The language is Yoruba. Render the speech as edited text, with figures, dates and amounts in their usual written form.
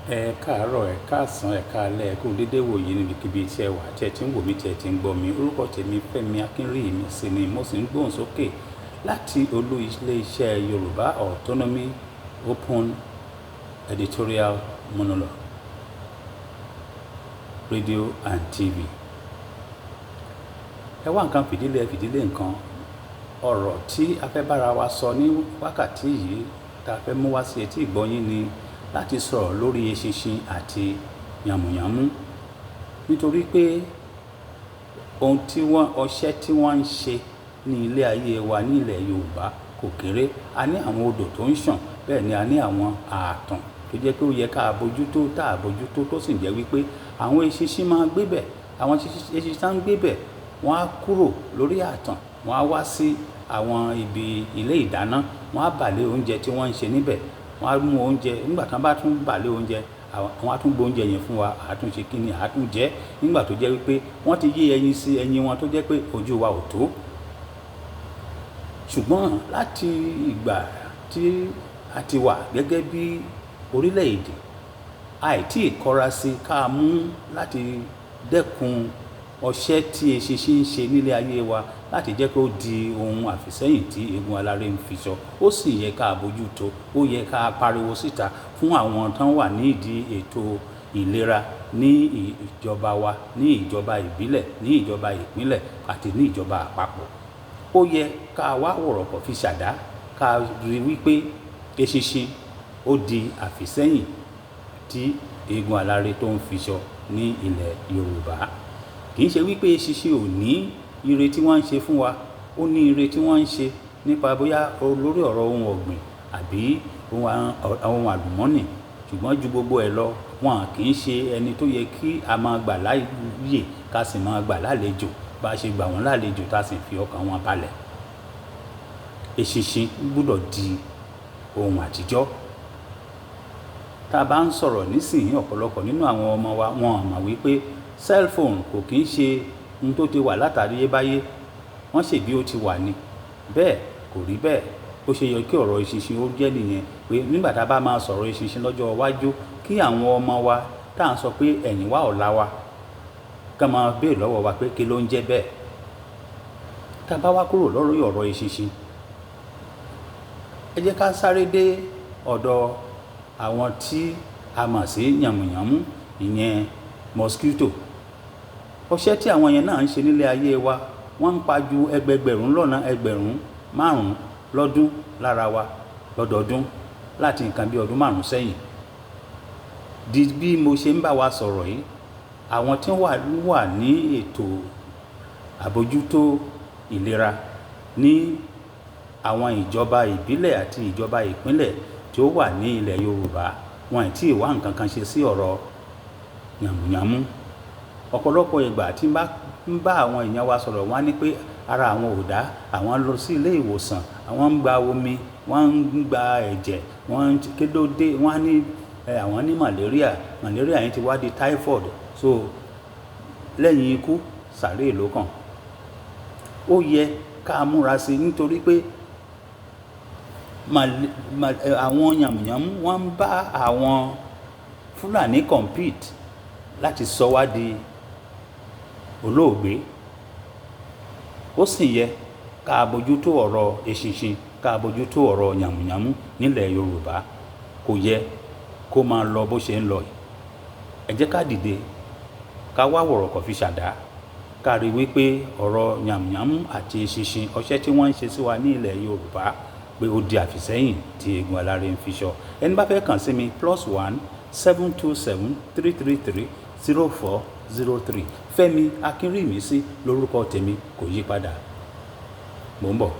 Ẹ káàárọ̀, ẹ káàsán, ẹ káalẹ́, ẹ kú dédé wòyí níbikíbi tí ẹ wà, tí ẹ ti ń wò mí, tí ẹ ti ń gbọ́ mi. Orúkọ tèmi Fẹ́mi Akínríyìmí ni mo sì ń gbóhùn sókè láti olú ilé-iṣẹ́ Yorùbá Autonomy Open Editorial Monologue Radio and TV. Ẹ wá nǹkan fìdílé nǹkan. Ọ̀rọ̀ tí a fẹ́ bára wa sọ ní wákàtí yìí tá a fẹ́ mú wá sí etí ìgbọ́yín ni láti sọ̀rọ̀ lórí eṣinṣin àti yàmùyàmú, nítorí pé ọṣẹ́ tí wọ́n ń ṣe ní ilé ayé wa ní ilẹ̀ Yorùbá kò kéré. A ní àwọn odò tó ń ṣàn, bẹ́ẹ̀ ni a ní àwọn ààtàn tó jẹ́ pé ó yẹ ká bójútó tá a bójútó, tó sì jẹ́ wípé àwọn eṣinṣin máa gbé bẹ̀. Àwọn eṣinṣin tá ń gbé bẹ̀ wọ́n á kúrò lórí ààtàn, wọ́n á wá sí àwọn ibi ilé ìdáná, wọ́n á bàlé oúnjẹ tí wọ́n ń ṣe níbẹ̀. Wọ́n á mú oúnjẹ, nígbà kan bá tún bàlé oúnjẹ, wọ́n á tún gbé oúnjẹ yẹn fún wa, àtúnṣe kíni, àtúnjẹ. Nígbà tó jẹ́ wípé wọ́n ti yé ẹyin sí ẹyin wọn tó jẹ́ pé ojú wa ò tó. Ṣùgbọ́n láti ìgbà tí a ti wà gẹ́gẹ́ bí orílẹ̀-èdè, àìtí ìkọra sí ká mú láti dẹ́kun ọṣẹ́ tí eṣinṣin ń ṣe nílé ayé wa, láti jẹ́ kó di ohun àfìsẹ́yìn tí eegun aláré ń fi sọ. Ó sì yẹ ká bójútó, ó yẹ ká pariwo síta fún àwọn tán wà nídìí ètò ìlera ní ìjọba wa, ní ìjọba ìbílẹ̀, ní ìjọba ìpínlẹ̀ àti ní ìjọba àpapọ̀. Ó yẹ ká wá wọ̀rọ̀kọ̀ fi ṣàdá, ká rí wípé eṣinṣin ó di àfìsẹ́yìn tí eegun aláré tó ń fi sọ ní ilẹ̀ Yorùbá. Kì í ṣe wípé eṣinṣin ò ní ire tí wọ́n ń ṣe fún wa, ó ní ire tí wọ́n ń ṣe nípa bóyá lórí ọ̀rọ̀ ohun ọ̀gbìn àbí ohun àlùmọ́nì. Ṣùgbọ́n ju gbogbo ẹ̀ lọ, wọn kì í ṣe ẹni tó yẹ kí a máa gbà láàyè ká sì máa gbà lálejò bá ṣe gbà wọ́n lálejò tá sì fi ọkàn wọn balẹ̀. Eṣinṣin gbọ́dọ̀ di ohun àtijọ́. Tá a bá ń sọ̀rọ̀ nísìnyí, ọ̀pọ̀lọpọ̀ nínú àwọn ọmọ wa wọn mọ̀ wípé cellphone kò kì í ṣe ohun tó ti wà látàríyébáyé. Wọ́n ṣèbí ó ti wà ní. Bẹ́ẹ̀ kò rí bẹ́ẹ̀. Ó ṣe yẹ kí ọ̀rọ̀ eṣinṣin ó jẹ́ nìyẹn, pé nígbà tá a bá máa sọ̀rọ̀ eṣinṣin lọ́jọ́ iwájú, kí àwọn ọmọ wa tá à ń sọ pé ẹ̀yìn wa ọ̀la wa, ká máa béèrè lọ́wọ́ wa pé kí ló ń jẹ́ bẹ́ẹ̀. Tá a bá wá kúrò lórí ọ̀rọ̀ eṣinṣin, ẹ jẹ́ ká sáré dé ọ̀dọ̀ àwọn tí a mọ̀ sí yàmùyàmú, ìyẹn mosquito. Ọṣẹ́ tí àwọn yẹn náà ń ṣe nílé ayé wa, wọ́n ń pa ju ẹgbẹgbẹ̀rún lọ́nà ẹgbẹ̀rún márùn-ún lọ́dún lára wa lọ́dọọdún láti nǹkan bí ọdún 5 sẹ́yìn. Di bí mo ṣe ń bá wa sọ̀rọ̀ yìí, àwọn tí wà ní ètò àbójútó ìlera ní àwọn ìjọba ìbílẹ̀ àti ìjọba ìpínlẹ̀ tí ó wà ní ilẹ̀ Yorùbá, wọn ì tí ì wá nǹkan kan ṣe sí ọ̀rọ̀ yàmùyàmú. Ọ̀pọ̀lọpọ̀ ìgbà tí ń bá àwọn èèyàn wa sọ̀rọ̀, wọ́n á ní pé ara àwọn ò dá, àwọn lọ sí ilé ìwòsàn, àwọn ń gba omi, wọ́n ń gba ẹ̀jẹ̀, kí ló dé, wọ́n á ní àwọn ní malaria yẹn ti wá di typhoid, so lẹ́yìn ikú sàréè ló kàn. Ó yẹ ká múra sí, nítorí pé àwọn yàmùyàmú wọ́n ń bá àwọn Fúlàní compete láti sọ wá di olóògbé. Ó sì yẹ ká bójútó ọ̀rọ̀ eṣinṣin, ká bójútó ọ̀rọ̀ yàmùyàmú nílẹ̀ Yorùbá. Kò yẹ kó máa lọ bó ṣe ń lọ yìí. Ẹ jẹ́ ká dìde, ká wá wọ̀rọ̀kọ̀ fi ṣàdá, ká rí wípé ọ̀rọ̀ yàmùyàmú àti eṣinṣin, ọṣẹ́ tí wọ́n ń ṣe sí wa ní ilẹ̀ Yorùbá, pé ó di àfìsẹ́yìn tí eegun aláré ń fi sọ. Ẹni bá fẹ́ kàn sí mi, +1 727 333 0403. Fẹ́mi Akínríyìmí lórúkọ tèmi, kò yí padà. Mò ń bọ̀.